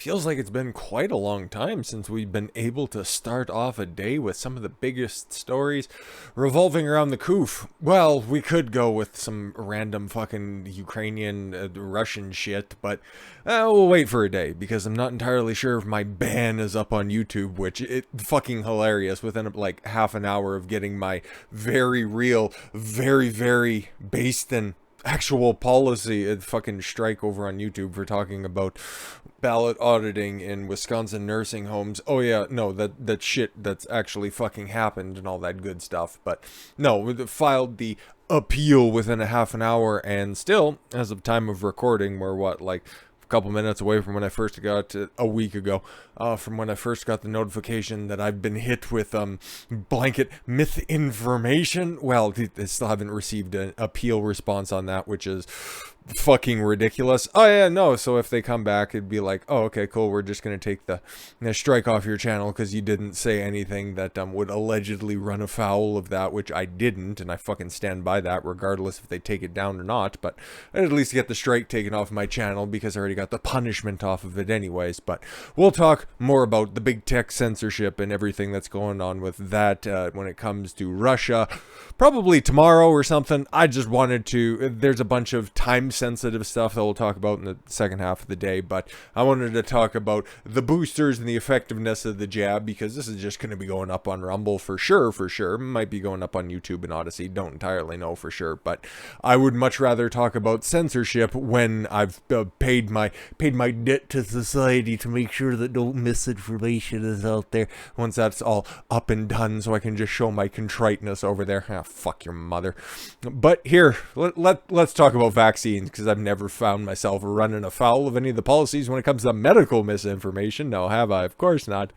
Feels like it's been quite a long time since we've been able to start off a day with some of the biggest stories revolving around the coup. Well, we could go with some random fucking Ukrainian, Russian shit, but we'll wait for a day because I'm not entirely sure if my ban is up on YouTube, which it fucking hilarious within like half an hour of getting my very real, very based in actual policy fucking strike over on YouTube for talking about ballot auditing in Wisconsin nursing homes. Oh yeah, no, that shit that's actually fucking happened and all that good stuff. But no, we filed the appeal within a half an hour, and still, as of time of recording, we're what, like a couple minutes away from when I first got a week ago, from when I first got the notification that I've been hit with blanket misinformation. Well, I still haven't received an appeal response on that, which is fucking ridiculous. Oh yeah, no, so if they come back, it'd be like, oh okay, cool, we're just gonna take the strike off your channel because you didn't say anything that would allegedly run afoul of that, which I didn't, and I fucking stand by that regardless if they take it down or not. But I'd at least get the strike taken off my channel because I already got the punishment off of it anyways. But we'll talk more about the big tech censorship and everything that's going on with that when it comes to Russia, probably tomorrow or something. I just wanted to, there's a bunch of time sensitive stuff that we'll talk about in the second half of the day, but I wanted to talk about the boosters and the effectiveness of the jab because this is just going to be going up on Rumble for sure. Might be going up on YouTube and Odyssey, don't entirely know for sure, but I would much rather talk about censorship when I've paid my debt to society to make sure that no misinformation is out there. Once that's all up and done, so I can just show my contriteness over there. Ah, fuck your mother. But here, let's talk about vaccines, because I've never found myself running afoul of any of the policies when it comes to medical misinformation. No, have I? Of course not.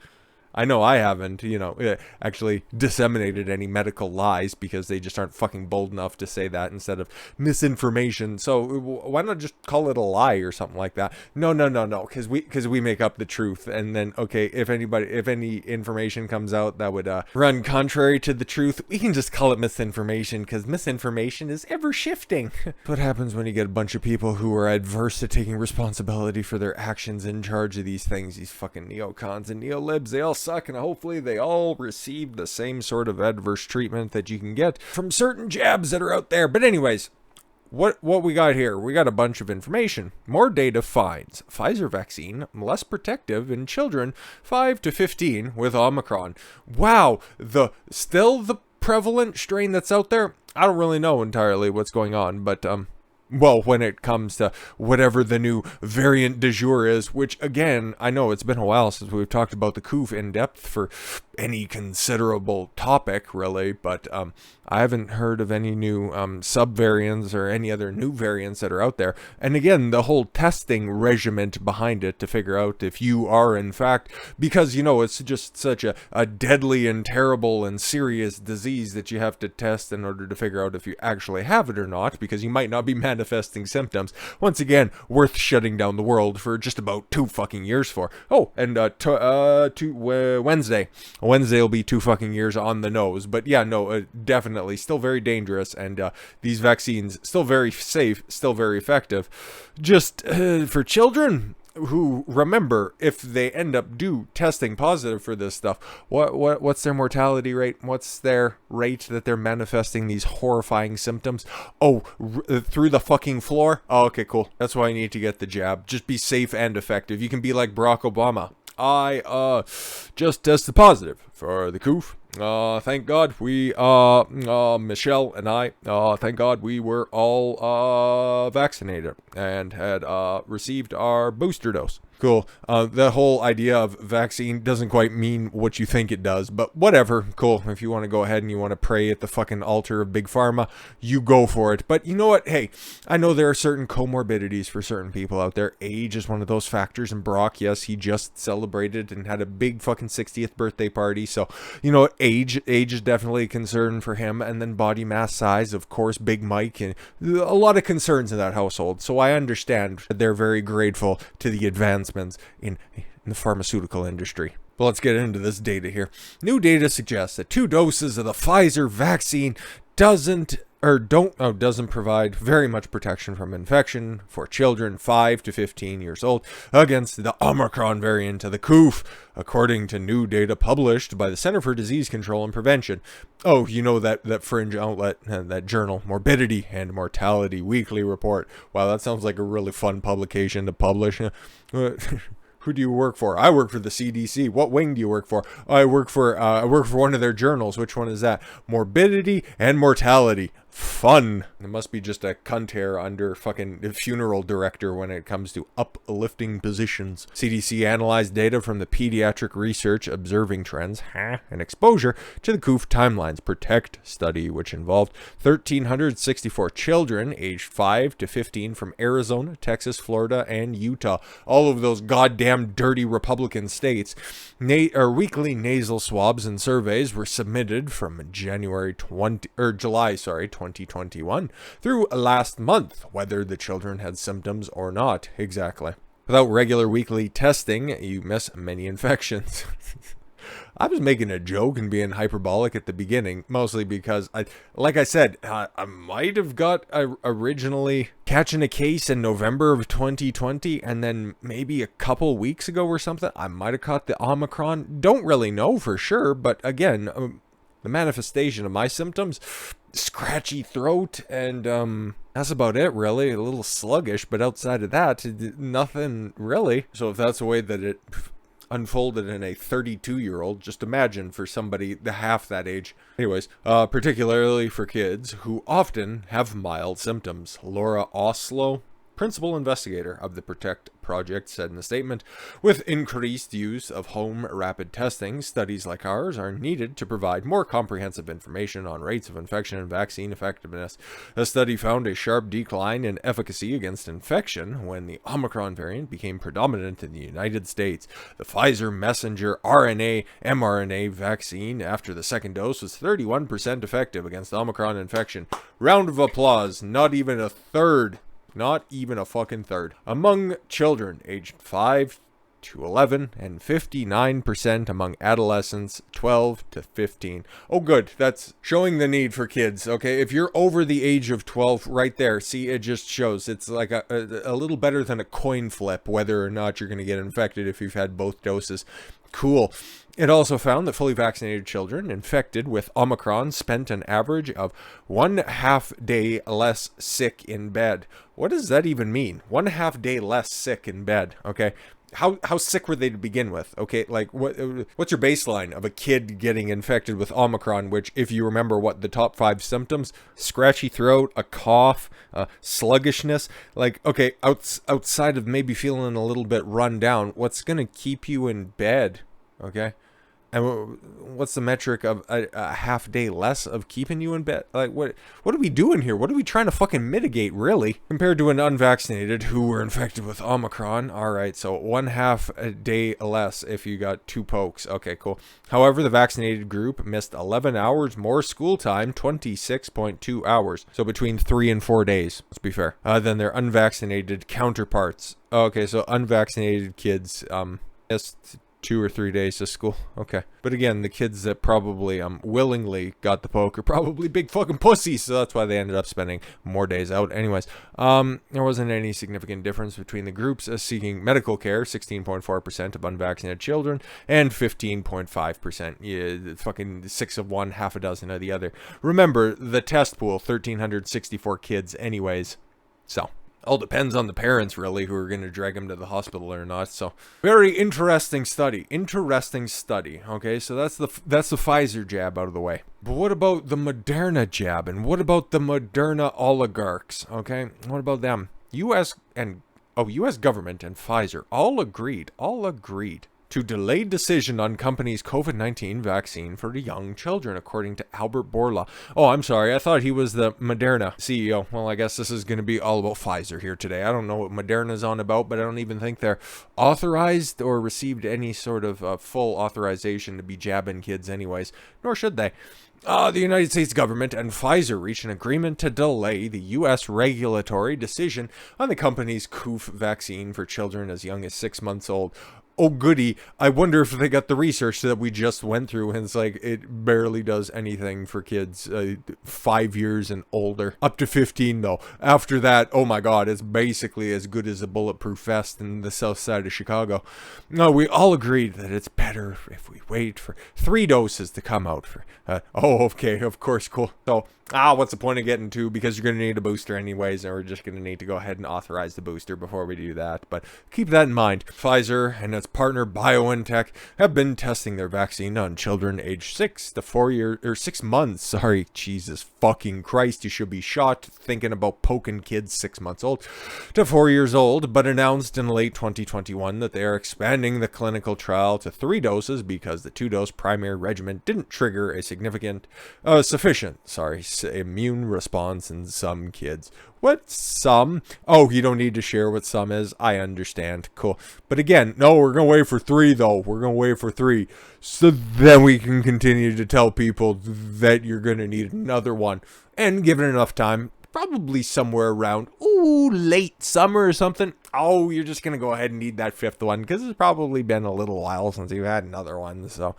I know I haven't, actually disseminated any medical lies because they just aren't fucking bold enough to say that instead of misinformation. So why not just call it a lie or something like that? No, because we make up the truth, and then okay, if any information comes out that would run contrary to the truth, we can just call it misinformation because misinformation is ever shifting. What happens when you get a bunch of people who are adverse to taking responsibility for their actions in charge of these things? These fucking neocons and neolibs, they all suck, and hopefully they all receive the same sort of adverse treatment that you can get from certain jabs that are out there. But anyways, what we got here? We got a bunch of information. More data finds Pfizer vaccine less protective in children 5 to 15 with Omicron. Wow, still the prevalent strain that's out there. I don't really know entirely what's going on, but well, when it comes to whatever the new variant du jour is, which again, I know it's been a while since we've talked about the coup in depth for any considerable topic, really, but I haven't heard of any new sub-variants or any other new variants that are out there. And again, the whole testing regiment behind it to figure out if you are in fact, because, it's just such a deadly and terrible and serious disease that you have to test in order to figure out if you actually have it or not, because you might not be manifesting symptoms. Once again, worth shutting down the world for just about 2 fucking years for. Oh, and Wednesday will be 2 fucking years on the nose. But yeah, no, definitely still very dangerous, and these vaccines still very safe, still very effective. Just for children who, remember, if they end up testing positive for this stuff, what's their mortality rate? What's their rate that they're manifesting these horrifying symptoms? Oh, through the fucking floor? Oh, okay, cool. That's why I need to get the jab. Just be safe and effective. You can be like Barack Obama. I just tested positive for the coup. Thank God we, Michelle and I, thank God we were all vaccinated and had received our booster dose. Cool. The whole idea of vaccine doesn't quite mean what you think it does, but whatever. Cool. If you want to go ahead and you want to pray at the fucking altar of Big Pharma, you go for it. But you know what? Hey, I know there are certain comorbidities for certain people out there. Age is one of those factors, and Brock, yes, he just celebrated and had a big fucking 60th birthday party. So, age is definitely a concern for him. And then body mass size, of course, Big Mike, and a lot of concerns in that household. So I understand that they're very grateful to the advancements in the pharmaceutical industry. But let's get into this data here. New data suggests that 2 doses of the Pfizer vaccine doesn't doesn't provide very much protection from infection for children 5 to 15 years old against the Omicron variant of the COOF, according to new data published by the Center for Disease Control and Prevention. Oh, you know that fringe outlet, that journal, Morbidity and Mortality Weekly Report. Wow, that sounds like a really fun publication to publish. Who do you work for? I work for the CDC. What wing do you work for? I work for one of their journals. Which one is that? Morbidity and Mortality. Fun. It must be just a cunt hair under fucking funeral director when it comes to uplifting positions. CDC analyzed data from the pediatric research observing trends and exposure to the COOF timelines protect study, which involved 1,364 children aged 5 to 15 from Arizona, Texas, Florida, and Utah. All of those goddamn dirty Republican states. Weekly nasal swabs and surveys were submitted from July 2021 through last month, whether the children had symptoms or not. Exactly. Without regular weekly testing, you miss many infections. I was making a joke and being hyperbolic at the beginning, mostly because, I might have got originally catching a case in November of 2020, and then maybe a couple weeks ago or something, I might have caught the Omicron. Don't really know for sure, but again, the manifestation of my symptoms, scratchy throat, and that's about it, really. A little sluggish, but outside of that, nothing really. So if that's the way that it unfolded in a 32-year-old, just imagine for somebody half that age. Anyways, particularly for kids who often have mild symptoms. Laura Oslo, principal investigator of the Protect Project, said in a statement, with increased use of home rapid testing, studies like ours are needed to provide more comprehensive information on rates of infection and vaccine effectiveness. The study found a sharp decline in efficacy against infection when the Omicron variant became predominant in the United States. The Pfizer messenger RNA mRNA vaccine after the second dose was 31% effective against Omicron infection. Round of applause. Not even a third. Not even a fucking third. Among children aged 5 to 11 and 59% among adolescents 12 to 15. Oh, good. That's showing the need for kids. Okay, if you're over the age of 12, right there, see, it just shows. It's like a little better than a coin flip whether or not you're going to get infected if you've had both doses. Cool. It also found that fully vaccinated children infected with Omicron spent an average of 1/2 day less sick in bed. What does that even mean? 1/2 day less sick in bed, okay? How sick were they to begin with? Okay, like what's your baseline of a kid getting infected with Omicron, which, if you remember what the top 5 symptoms, scratchy throat, a cough, sluggishness, like, okay, outside of maybe feeling a little bit run down, what's going to keep you in bed, okay? And what's the metric of a half day less of keeping you in bed? Like, what are we doing here? What are we trying to fucking mitigate, really? Compared to an unvaccinated who were infected with Omicron. All right, so 1/2 a day less if you got 2 pokes. Okay, cool. However, the vaccinated group missed 11 hours more school time, 26.2 hours. So between 3 and 4 days, let's be fair, than their unvaccinated counterparts. Okay, so unvaccinated kids missed 2 or 3 days to school. Okay. But again, the kids that probably willingly got the poke are probably big fucking pussies, so that's why they ended up spending more days out. Anyways, there wasn't any significant difference between the groups seeking medical care, 16.4% of unvaccinated children, and 15.5%. Yeah, fucking 6 of one, half a dozen of the other. Remember, the test pool, 1,364 kids anyways. So all depends on the parents, really, who are going to drag them to the hospital or not. So, very interesting study. Okay, so that's the Pfizer jab out of the way. But what about the Moderna jab? And what about the Moderna oligarchs? Okay, what about them? U.S. government and Pfizer all agreed to delay decision on company's COVID-19 vaccine for the young children, according to Albert Bourla. Oh, I'm sorry. I thought he was the Moderna CEO. Well, I guess this is going to be all about Pfizer here today. I don't know what Moderna's on about, but I don't even think they're authorized or received any sort of full authorization to be jabbing kids anyways, nor should they. The United States government and Pfizer reached an agreement to delay the U.S. regulatory decision on the company's COOF vaccine for children as young as 6 months old. oh goody, I wonder if they got the research that we just went through, and it's like, it barely does anything for kids 5 years and older. Up to 15 though. After that, oh my god, it's basically as good as a bulletproof vest in the south side of Chicago. No, we all agreed that it's better if we wait for 3 doses to come out. Oh, okay, of course, cool. So, what's the point of getting 2? Because you're going to need a booster anyways, and we're just going to need to go ahead and authorize the booster before we do that. But keep that in mind. Pfizer and its partner BioNTech have been testing their vaccine on children aged 6 to 4 years, or 6 months. Sorry, Jesus fucking Christ, you should be shot thinking about poking kids 6 months old to 4 years old, but announced in late 2021 that they are expanding the clinical trial to 3 doses because the 2-dose primary regimen didn't trigger a sufficient immune response in some kids. What some? Oh, you don't need to share what some is. I understand. Cool. But again, no, we're going to wait for 3 though. We're going to wait for 3. So then we can continue to tell people that you're going to need another one. And given enough time, probably somewhere around, late summer or something. Oh, you're just going to go ahead and need that 5th one because it's probably been a little while since you've had another one. So,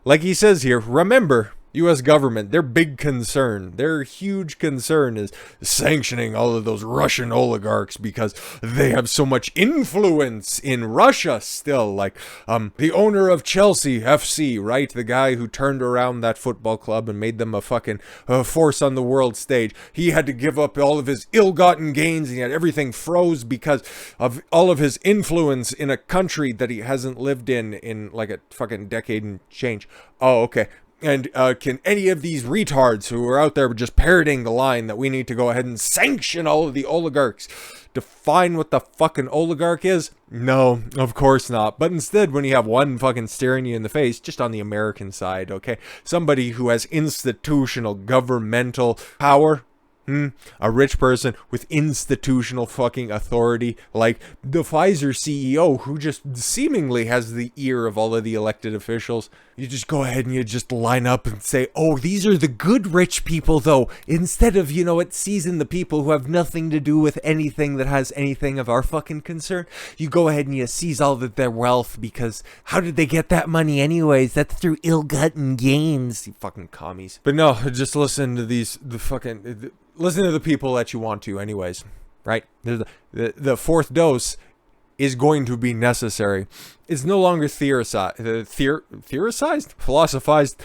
like he says here, remember, U.S. government, their big concern, their huge concern is sanctioning all of those Russian oligarchs because they have so much influence in Russia still. Like, the owner of Chelsea FC, right? The guy who turned around that football club and made them a fucking force on the world stage. He had to give up all of his ill-gotten gains, and he had everything froze because of all of his influence in a country that he hasn't lived in like a fucking decade and change. Oh, okay. And can any of these retards who are out there just parroting the line that we need to go ahead and sanction all of the oligarchs define what the fucking oligarch is? No, of course not. But instead, when you have one fucking staring you in the face, just on the American side, okay, somebody who has institutional governmental power, a rich person with institutional fucking authority, like the Pfizer CEO, who just seemingly has the ear of all of the elected officials. You just go ahead and you just line up and say, oh, these are the good rich people, though. Instead of, seizing the people who have nothing to do with anything that has anything of our fucking concern, you go ahead and you seize all of their wealth because how did they get that money anyways? That's through ill-gotten gains, you fucking commies. But no, just listen to listen to the people that you want to anyways, right? The 4th dose is going to be necessary. It's no longer theorized, philosophized,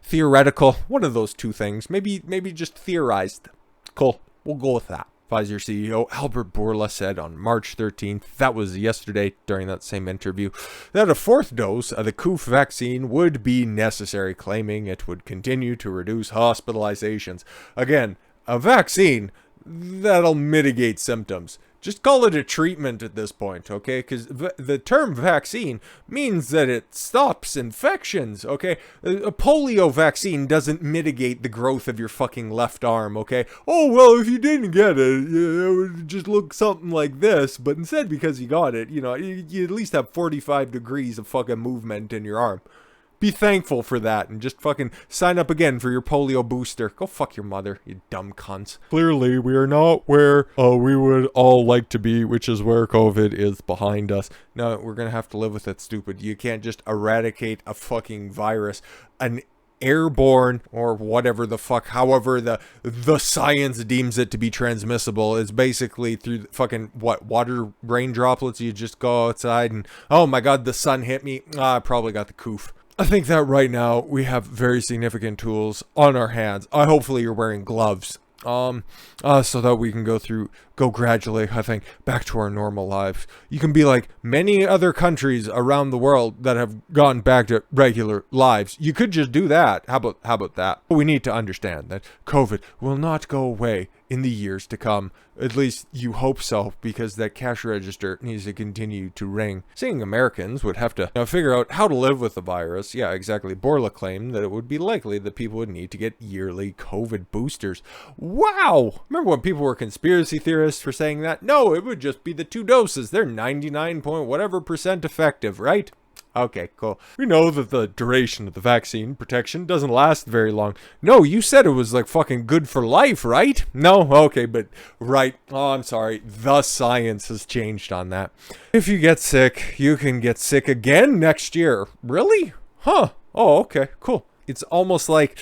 theoretical, one of those two things. Maybe just theorized. Cool, we'll go with that. Pfizer CEO Albert Bourla said on March 13th, that was yesterday during that same interview, that a 4th dose of the COOF vaccine would be necessary, claiming it would continue to reduce hospitalizations. Again, a vaccine that'll mitigate symptoms. Just call it a treatment at this point, okay? Because the term vaccine means that it stops infections, okay? A polio vaccine doesn't mitigate the growth of your fucking left arm, okay? Oh, well, if you didn't get it, it would just look something like this. But instead, because you got it, you at least have 45 degrees of fucking movement in your arm. Be thankful for that and just fucking sign up again for your polio booster. Go fuck your mother, you dumb cunts. Clearly, we are not where we would all like to be, which is where COVID is behind us. No, we're gonna have to live with it, stupid. You can't just eradicate a fucking virus. An airborne or whatever the fuck, however the science deems it to be transmissible, is basically through fucking water rain droplets. You just go outside and, oh my god, the sun hit me. I probably got the coof. I think that right now we have very significant tools on our hands. Hopefully you're wearing gloves. So that we can go gradually, I think, back to our normal lives. You can be like many other countries around the world that have gone back to regular lives. You could just do that. How about that? But we need to understand that COVID will not go away in the years to come. At least you hope so, because that cash register needs to continue to ring. Seeing Americans would have to figure out how to live with the virus. Yeah, exactly. Bourla claimed that it would be likely that people would need to get yearly COVID boosters. Wow! Remember when people were conspiracy theorists for saying that? No, it would just be the 2 doses. They're 99 point whatever % effective, right? Okay, cool. We know that the duration of the vaccine protection doesn't last very long. No, you said it was like fucking good for life, right? No? Okay, but right. Oh, I'm sorry. The science has changed on that. If you get sick, you can get sick again next year. Really? Huh. Oh, okay, cool. It's almost like,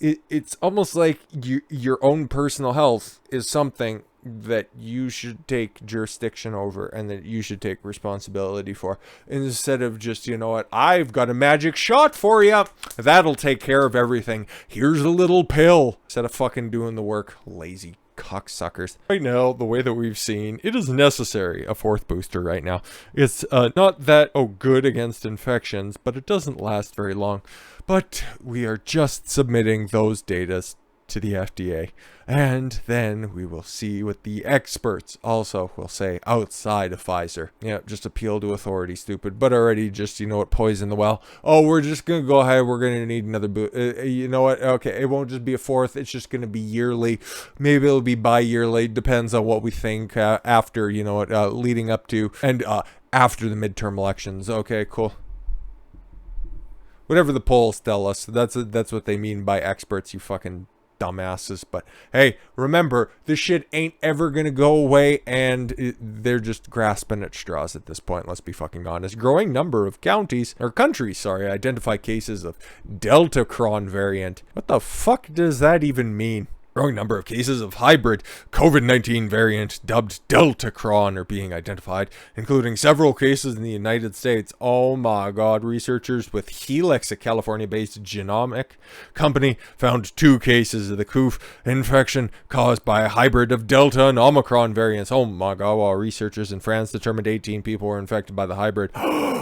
it's almost like your own personal health is something that you should take jurisdiction over and that you should take responsibility for, instead of just, you know what, I've got a magic shot for you, that'll take care of everything, here's a little pill, instead of fucking doing the work. Lazy cocksuckers. Right now, the way that we've seen, it is necessary a fourth booster right now. It's not that good against infections, but it doesn't last very long. But we are just submitting those data to the FDA, and then we will see what the experts also will say outside of Pfizer. Yeah, just appeal to authority, stupid, but already just, you know what, poison the well. Oh, we're just gonna go ahead, we're gonna need another you know what, okay, it won't just be a fourth, it's just gonna be yearly, maybe it'll be bi-yearly, depends on what we think after, you know what, leading up to and after the midterm elections. Okay, cool. Whatever the polls tell us, that's what they mean by experts, you fucking dumbasses. But hey, remember, this shit ain't ever gonna go away, and they're just grasping at straws at this point, let's be fucking honest. Growing number of countries identify cases of DELTACRON variant. What the fuck does that even mean? Growing number of cases of hybrid COVID-19 variant dubbed DELTACRON are being identified, including several cases in the United States. Oh my god, researchers with Helix, a California-based genomic company, found 2 cases of the COOF infection caused by a hybrid of Delta and Omicron variants. Oh my god, while researchers in France determined 18 people were infected by the hybrid.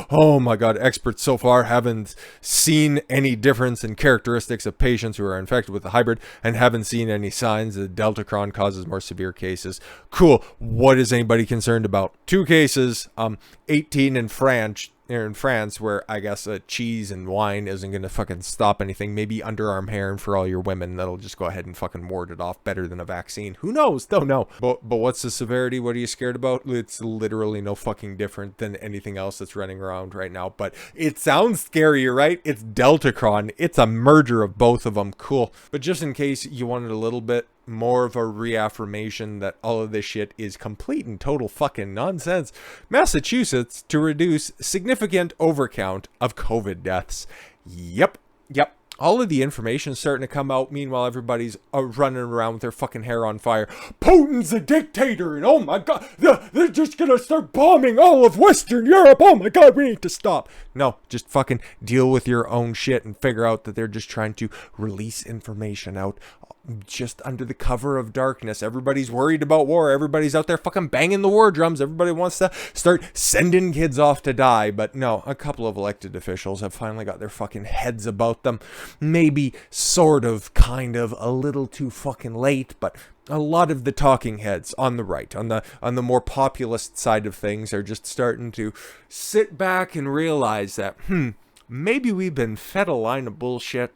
Oh my god, experts so far haven't seen any difference in characteristics of patients who are infected with the hybrid and haven't seen any signs that DELTACRON causes more severe cases. Cool. What is anybody concerned about? 2 cases, 18 in France, where I guess cheese and wine isn't going to fucking stop anything. Maybe underarm hair, and for all your women, that'll just go ahead and fucking ward it off better than a vaccine. Who knows? Don't know. But what's the severity? What are you scared about? It's literally no fucking different than anything else that's running around right now. But it sounds scarier, right? It's DELTACRON. It's a merger of both of them. Cool. But just in case you wanted a little bit more of a reaffirmation that all of this shit is complete and total fucking nonsense, Massachusetts to reduce significant overcount of COVID deaths. Yep. All of the information is starting to come out. Meanwhile, everybody's running around with their fucking hair on fire. Putin's a dictator, and oh my god, they're just gonna start bombing all of Western Europe. Oh my god, we need to stop. No, just fucking deal with your own shit and figure out that they're just trying to release information out just under the cover of darkness. Everybody's worried about war. Everybody's out there fucking banging the war drums. Everybody wants to start sending kids off to die. But no, a couple of elected officials have finally got their fucking heads about them. Maybe sort of, kind of, a little too fucking late, but a lot of the talking heads on the right, on the more populist side of things, are just starting to sit back and realize that, maybe we've been fed a line of bullshit.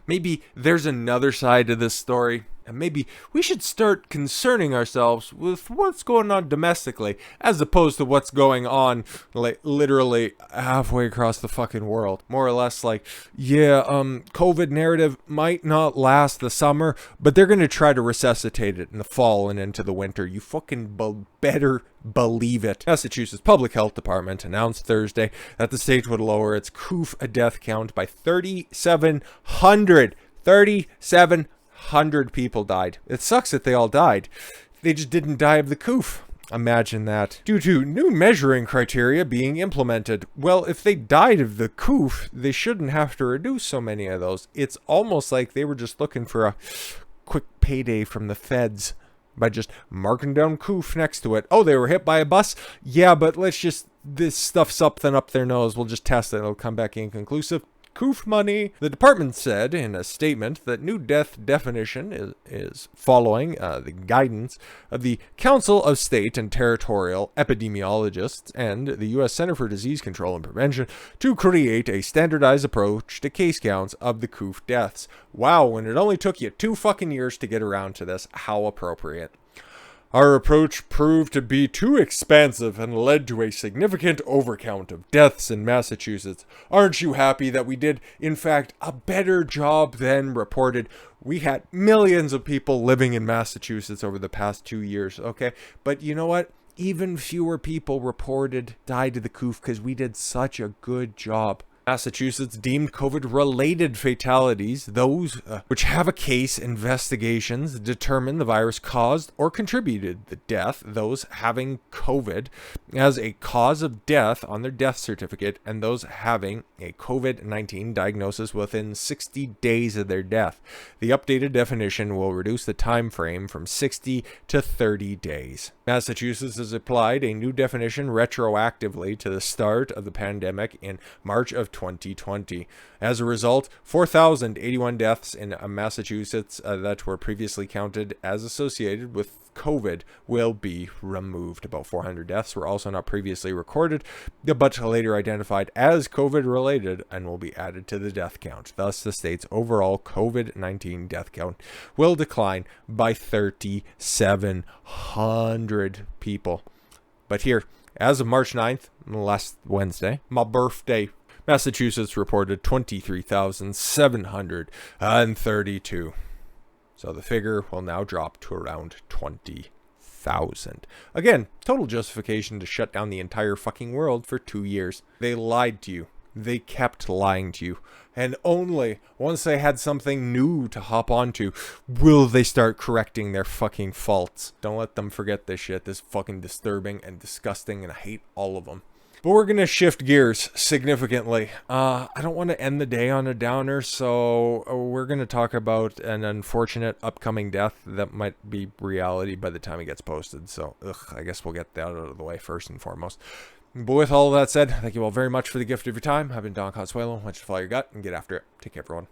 Maybe there's another side to this story, and maybe we should start concerning ourselves with what's going on domestically, as opposed to what's going on, like, literally halfway across the fucking world. More or less like, yeah, COVID narrative might not last the summer, but they're going to try to resuscitate it in the fall and into the winter. You fucking better believe it. Massachusetts Public Health Department announced Thursday that the state would lower its COOF death count by 3,700. 3,700 people died. It sucks that they all died. They just didn't die of the COOF. Imagine that. Due to new measuring criteria being implemented. Well, if they died of the COOF, they shouldn't have to reduce so many of those. It's almost like they were just looking for a quick payday from the feds by just marking down COOF next to it. Oh, they were hit by a bus? Yeah, but let's just, this stuff something up their nose. We'll just test it. It'll come back inconclusive. COOF money. The department said in a statement that new death definition is following the guidance of the Council of State and Territorial Epidemiologists and the U.S. Center for Disease Control and Prevention to create a standardized approach to case counts of the COOF deaths. Wow, when it only took you 2 fucking years to get around to this, how appropriate. Our approach proved to be too expansive and led to a significant overcount of deaths in Massachusetts. Aren't you happy that we did, in fact, a better job than reported? We had millions of people living in Massachusetts over the past 2 years, okay? But you know what? Even fewer people reported died of the coof because we did such a good job. Massachusetts deemed COVID-related fatalities, those which have a case investigations determine the virus caused or contributed the death, those having COVID as a cause of death on their death certificate, and those having a COVID-19 diagnosis within 60 days of their death. The updated definition will reduce the time frame from 60 to 30 days. Massachusetts has applied a new definition retroactively to the start of the pandemic in March of 2020. As a result, 4,081 deaths in Massachusetts that were previously counted as associated with COVID will be removed. About 400 deaths were also not previously recorded, but later identified as COVID related and will be added to the death count. Thus, the state's overall COVID-19 death count will decline by 3,700 people. But here, as of March 9th, last Wednesday, my birthday, Massachusetts reported 23,732. So the figure will now drop to around 20,000. Again, total justification to shut down the entire fucking world for 2 years. They lied to you. They kept lying to you. And only once they had something new to hop onto will they start correcting their fucking faults. Don't let them forget this shit. This is fucking disturbing and disgusting, and I hate all of them. But we're going to shift gears significantly. I don't want to end the day on a downer, so we're going to talk about an unfortunate upcoming death that might be reality by the time it gets posted. So, I guess we'll get that out of the way first and foremost. But with all of that said, thank you all very much for the gift of your time. I've been Don Consuelo. Why don't you follow your gut and get after it. Take care, everyone.